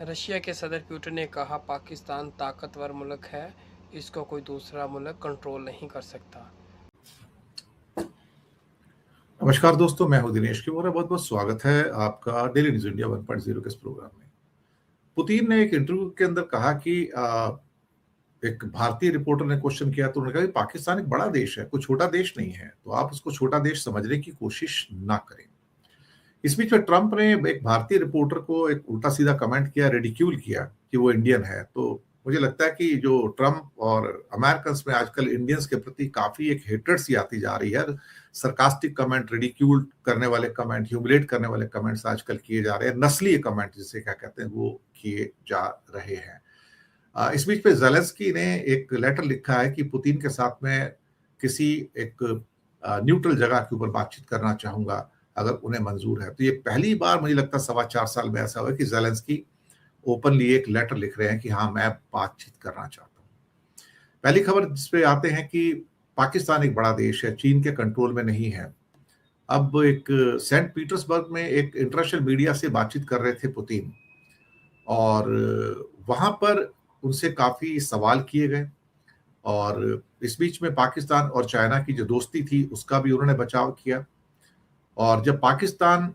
Russia के सदर Putin ने कहा, पाकिस्तान ताकतवर मुल्क है, इसको कोई दूसरा मुल्क कंट्रोल नहीं कर सकता। नमस्कार दोस्तों, मैं हूं दिनेश की बहुत बहुत स्वागत है आपका डेली न्यूज इंडिया 1.0 के इस प्रोग्राम में। पुतिन ने एक इंटरव्यू के अंदर कहा कि एक भारतीय रिपोर्टर ने क्वेश्चन किया तो उन्होंने कहा कि पाकिस्तान एक बड़ा देश है, कोई छोटा देश नहीं है, तो आप उसको छोटा देश समझने की कोशिश ना करें। इस बीच में ट्रंप ने एक भारतीय रिपोर्टर को एक उल्टा सीधा कमेंट किया, रिडिक्यूल किया कि वो इंडियन है। तो मुझे लगता है कि जो ट्रंप और अमेरिकन में आजकल इंडियंस के प्रति काफी एक हेट्रेड सी आती जा रही है। सरकास्टिक कमेंट, रिडिक्यूल करने वाले कमेंट, ह्यूमिलेट करने वाले कमेंट्स आजकल किए जा रहे हैं, नस्लीय कमेंट जिसे क्या कहते हैं वो किए जा रहे हैं। इस बीच पे ज़ेलेंस्की ने एक लेटर लिखा है कि पुतिन के साथ में किसी एक न्यूट्रल जगह के ऊपर बातचीत करना चाहूंगा अगर उन्हें मंजूर है। तो ये पहली बार मुझे लगता है 4.25 साल में ऐसा हुआ कि ज़ेलेंस्की ओपनली एक लेटर लिख रहे हैं कि हाँ, मैं बातचीत करना चाहता हूँ। पहली खबर जिस पे आते हैं कि पाकिस्तान एक बड़ा देश है, चीन के कंट्रोल में नहीं है। अब एक सेंट पीटर्सबर्ग में एक इंटरनेशनल मीडिया से बातचीत कर रहे थे पुतिन, और वहां पर उनसे काफी सवाल किए गए, और इस बीच में पाकिस्तान और चाइना की जो दोस्ती थी उसका भी उन्होंने बचाव किया। और जब पाकिस्तान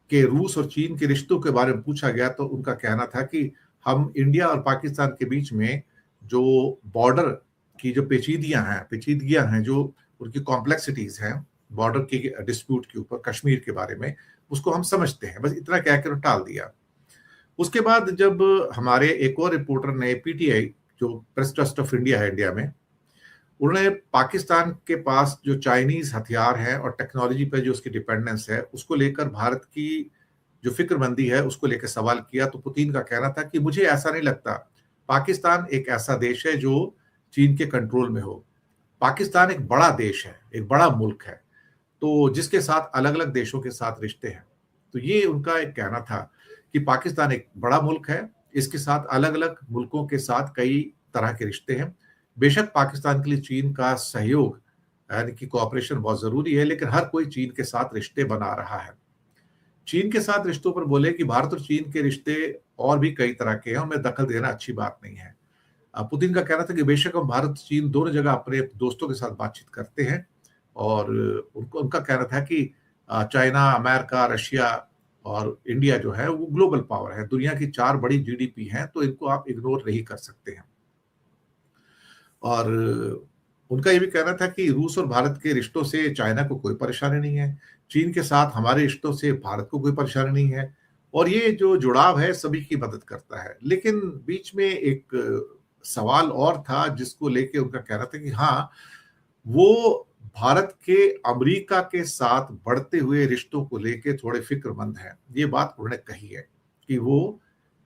के रूस और चीन के रिश्तों के बारे में पूछा गया तो उनका कहना था कि हम इंडिया और पाकिस्तान के बीच में जो बॉर्डर की जो पेचीदगियां हैं, जो उनकी कॉम्प्लेक्सिटीज हैं बॉर्डर के डिस्प्यूट के ऊपर, कश्मीर के बारे में, उसको हम समझते हैं। बस इतना कहकर टाल दिया। उसके बाद जब हमारे एक और रिपोर्टर ने, पीटीआई जो प्रेस ट्रस्ट ऑफ इंडिया है इंडिया में, उन्होंने पाकिस्तान के पास जो चाइनीज हथियार हैं और टेक्नोलॉजी पे जो उसकी डिपेंडेंस है उसको लेकर भारत की जो फिक्रमंदी है उसको लेकर सवाल किया, तो पुतिन का कहना था कि मुझे ऐसा नहीं लगता पाकिस्तान एक ऐसा देश है जो चीन के कंट्रोल में हो। पाकिस्तान एक बड़ा देश है, एक बड़ा मुल्क है, तो जिसके साथ अलग अलग देशों के साथ रिश्ते हैं। तो ये उनका एक कहना था कि पाकिस्तान एक बड़ा मुल्क है, इसके साथ अलग अलग मुल्कों के साथ कई तरह के रिश्ते हैं। बेशक पाकिस्तान के लिए चीन का सहयोग यानी कि कोऑपरेशन बहुत जरूरी है, लेकिन हर कोई चीन के साथ रिश्ते बना रहा है। चीन के साथ रिश्तों पर बोले कि भारत और चीन के रिश्ते और भी कई तरह के हैं, उनमें दखल देना अच्छी बात नहीं है। पुतिन का कहना था कि बेशक हम भारत चीन दोनों जगह अपने दोस्तों के साथ बातचीत करते हैं, और उनका कहना था कि चाइना, अमेरिका, रशिया और इंडिया जो है वो ग्लोबल पावर है, दुनिया की 4 बड़ी जीडीपी हैं, तो इनको आप इग्नोर नहीं कर सकते हैं। और उनका ये भी कहना था कि रूस और भारत के रिश्तों से चाइना को कोई परेशानी नहीं है, चीन के साथ हमारे रिश्तों से भारत को कोई परेशानी नहीं है, और ये जो जुड़ाव है सभी की मदद करता है। लेकिन बीच में एक सवाल और था जिसको लेके उनका कहना था कि हाँ, वो भारत के अमेरिका के साथ बढ़ते हुए रिश्तों को लेके थोड़े फिक्रमंद हैं। ये बात उन्होंने कही है कि वो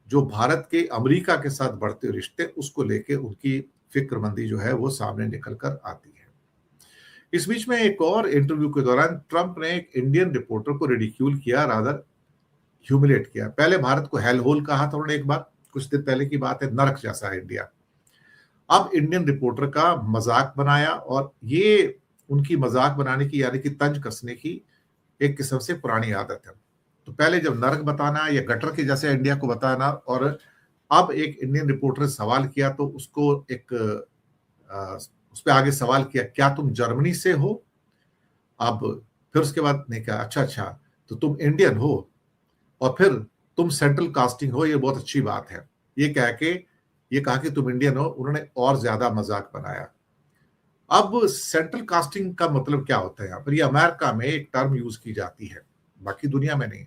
जो भारत के अमेरिका के साथ बढ़ते हुए रिश्ते उसको लेके उनकी फिक्रमंदी जो है वो सामने निकल कर आती है। इस बीच में एक और इंटरव्यू के दौरान ट्रंप ने एक इंडियन रिपोर्टर को रिडिक्यूल किया, रादर ह्यूमिलेट किया। पहले भारत को हेल होल कहा था उन्होंने एक बार, कुछ दिन पहले की बात है, नरक जैसा है इंडिया। अब इंडियन रिपोर्टर का मजाक बनाया, और ये उनकी मजाक बनाने की यानी कि तंज कसने की एक किस्म से पुरानी आदत है। तो पहले जब नरक बताना या गटर के जैसे इंडिया को बताना, और अब एक इंडियन रिपोर्टर ने सवाल किया तो उसको एक उस पे आगे सवाल किया, क्या तुम जर्मनी से हो? अब फिर उसके बाद ने कहा, अच्छा अच्छा, तो तुम इंडियन हो, और फिर तुम सेंट्रल कास्टिंग हो, ये बहुत अच्छी बात है। ये कह के ये कहा कि तुम इंडियन हो, उन्होंने और ज्यादा मजाक बनाया। अब सेंट्रल कास्टिंग का मतलब क्या होता है यहाँ पर? ये अमेरिका में एक टर्म यूज की जाती है, बाकी दुनिया में नहीं।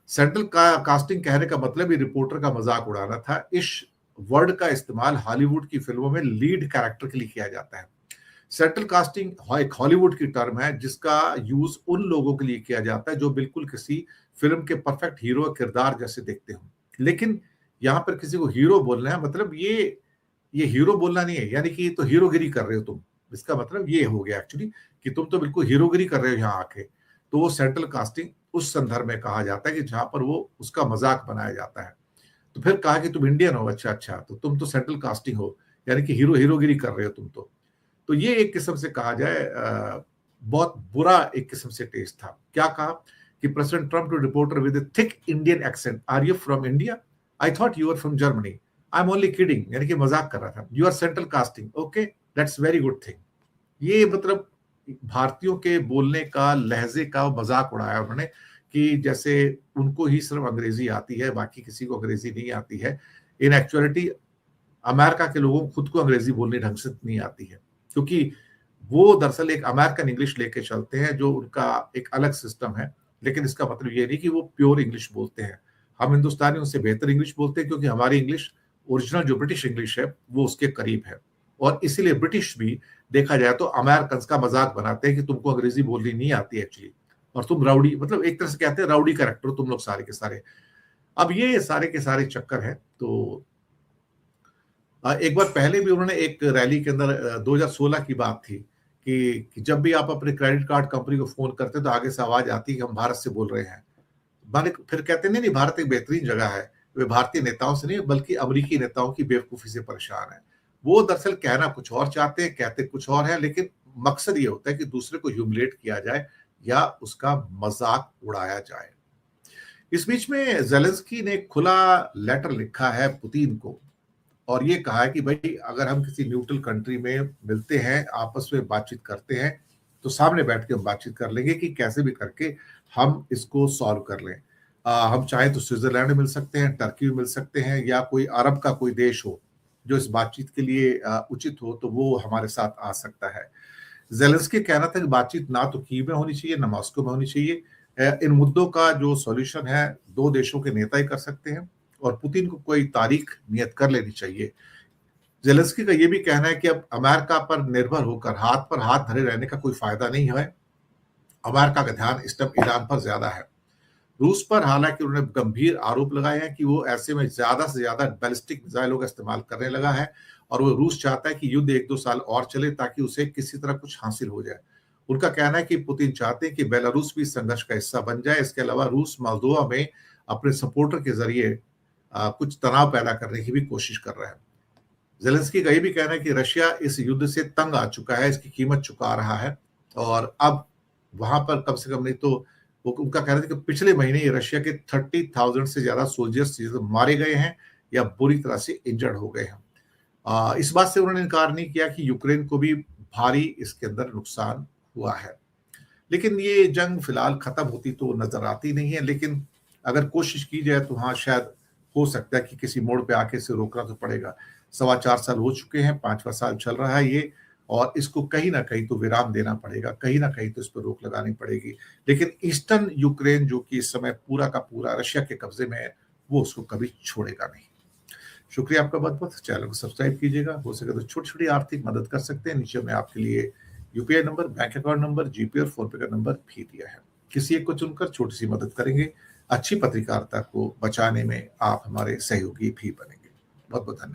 सेंट्रल कास्टिंग कहने का मतलब ही रिपोर्टर का मजाक उड़ाना था। इस वर्ड का इस्तेमाल हॉलीवुड की फिल्मों में लीड कैरेक्टर के लिए किया जाता है। सेंट्रल कास्टिंग एक हॉलीवुड की टर्म है जिसका यूज उन लोगों के लिए किया जाता है जो बिल्कुल किसी फिल्म के परफेक्ट हीरो किरदार जैसे दिखते हो। लेकिन यहाँ पर किसी को हीरो बोलना है, मतलब ये हीरो बोलना नहीं है, यानी कि तो हीरोगिरी कर रहे हो तुम। इसका मतलब ये हो गया एक्चुअली कि तुम तो बिल्कुल हीरोगिरी कर रहे हो यहाँ आके। तो वो सेंट्रल कास्टिंग उस संदर्भ में कहा जाता है कि जहां पर वो उसका मजाक बनाया जाता है। तो फिर कहा कि तुम इंडियन हो, अच्छा अच्छा, तो तुम तो सेंट्रल कास्टिंग हो, यानी कि हीरोगिरी कर रहे हो तुम तो ये एक किस्म से कहा जाए बहुत बुरा एक किस्म से टेस्ट था। क्या कहा कि president Trump to reporter with thick Indian accent, are you from India? I thought you are from Germany, I am only kidding, यानी कि मजाक कर रहा था। You are central casting, okay that's very good thing. ये मतलब भारतीयों के बोलने का, लहजे का मजाक उड़ाया उन्होंने कि जैसे उनको ही सिर्फ अंग्रेजी आती है, बाकी किसी को अंग्रेजी नहीं आती है। इन एक्चुअलिटी अमेरिका के लोगों को खुद को अंग्रेजी बोलने ढंग से नहीं आती है, क्योंकि वो दरअसल एक अमेरिकन इंग्लिश लेके चलते हैं जो उनका एक अलग सिस्टम है। लेकिन इसका मतलब ये नहीं कि वो प्योर इंग्लिश बोलते हैं। हम हिंदुस्तानी उनसे बेहतर इंग्लिश बोलते हैं, क्योंकि हमारी इंग्लिश ओरिजिनल जो ब्रिटिश इंग्लिश है वो उसके करीब है। और इसीलिए ब्रिटिश भी देखा जाए तो अमेरिकन का मजाक बनाते हैं कि तुमको अंग्रेजी बोलनी नहीं आती एक्चुअली, और तुम राउडी, मतलब एक तरह से कहते हैं राउडी कैरेक्टर तुम लोग सारे के सारे। अब ये सारे के सारे चक्कर है। तो एक बार पहले भी उन्होंने एक रैली के अंदर 2016 की बात थी कि जब भी आप अपने क्रेडिट कार्ड कंपनी को फोन करते तो आगे से आवाज आती कि हम भारत से बोल रहे हैं। माने फिर कहते नहीं भारत एक बेहतरीन जगह है, वे भारतीय नेताओं से नहीं बल्कि अमेरिकी नेताओं की बेवकूफी से परेशान है। वो दरअसल कहना कुछ और चाहते हैं, कहते कुछ और है, लेकिन मकसद ये होता है कि दूसरे को ह्यूमिलेट किया जाए या उसका मजाक उड़ाया जाए। इस बीच में जेलेंस्की ने खुला लेटर लिखा है पुतिन को, और ये कहा है कि भाई अगर हम किसी न्यूट्रल कंट्री में मिलते हैं, आपस में बातचीत करते हैं, तो सामने बैठ के हम बातचीत कर लेंगे कि कैसे भी करके हम इसको सॉल्व कर लें। हम चाहे तो स्विट्जरलैंड में मिल सकते हैं, टर्की में मिल सकते हैं, या कोई अरब का कोई देश हो जो इस बातचीत के लिए उचित हो, तो वो हमारे साथ आ सकता है। जेलेंस्की कहना था कि बातचीत ना तो कीव में होनी चाहिए, ना मॉस्को में होनी चाहिए। इन मुद्दों का जो सॉल्यूशन है दो देशों के नेता ही कर सकते हैं, और पुतिन को कोई तारीख नियत कर लेनी चाहिए। जेलेंस्की का यह भी कहना है कि अब अमेरिका पर निर्भर होकर हाथ पर हाथ धरे रहने का कोई फायदा नहीं है। अमेरिका का ध्यान इस टाइम ईरान पर ज्यादा है। रूस पर हालांकि उन्होंने गंभीर आरोप लगाए हैं कि वो ऐसे में ज्यादा से ज्यादा बैलिस्टिक मिसाइलों का इस्तेमाल करने लगा है, और वो रूस चाहता है कि युद्ध 1-2 साल और चले ताकि उसे किसी तरह कुछ हासिल हो जाए। उनका कहना है कि पुतिन चाहते हैं कि बेलारूस भी संघर्ष का हिस्सा बन जाए। इसके अलावा रूस मोल्दोवा में अपने सपोर्टर के जरिए कुछ तनाव पैदा करने की भी कोशिश कर रहा है। जेलेंस्की का ये भी कहना है कि रशिया इस युद्ध से तंग आ चुका है, इसकी कीमत चुका रहा है, और अब वहां पर कम से कम नहीं तो वो उनका कहना था कि पिछले महीने ही रशिया के 30,000 से ज्यादा सोल्जर्स मारे गए हैं या बुरी तरह से इंजर्ड हो गए हैं। इस बात से उन्होंने इनकार नहीं किया कि यूक्रेन को भी भारी इसके अंदर नुकसान हुआ है। लेकिन ये जंग फिलहाल खत्म होती तो नजर आती नहीं है, लेकिन अगर कोशिश की जाए तो हाँ शायद हो सकता है कि किसी मोड़ पे आके इसे रोकना तो पड़ेगा। 4.25 साल हो चुके हैं, 5वां साल चल रहा है ये, और इसको कहीं ना कहीं तो विराम देना पड़ेगा, कहीं ना कहीं तो इस पर रोक लगानी पड़ेगी। लेकिन ईस्टर्न यूक्रेन जो कि इस समय पूरा का पूरा रशिया के कब्जे में है, वो उसको कभी छोड़ेगा नहीं। शुक्रिया आपका बहुत बहुत। चैनल को सब्सक्राइब कीजिएगा। हो सके तो छोटी छोटी आर्थिक मदद कर सकते हैं। नीचे में आपके लिए UPI number, bank account number, GPay और फोन पे का नंबर भी दिया है। किसी एक को चुनकर छोटी सी मदद करेंगे, अच्छी पत्रकारिता को बचाने में आप हमारे सहयोगी भी बनेंगे। बहुत बहुत धन्यवाद।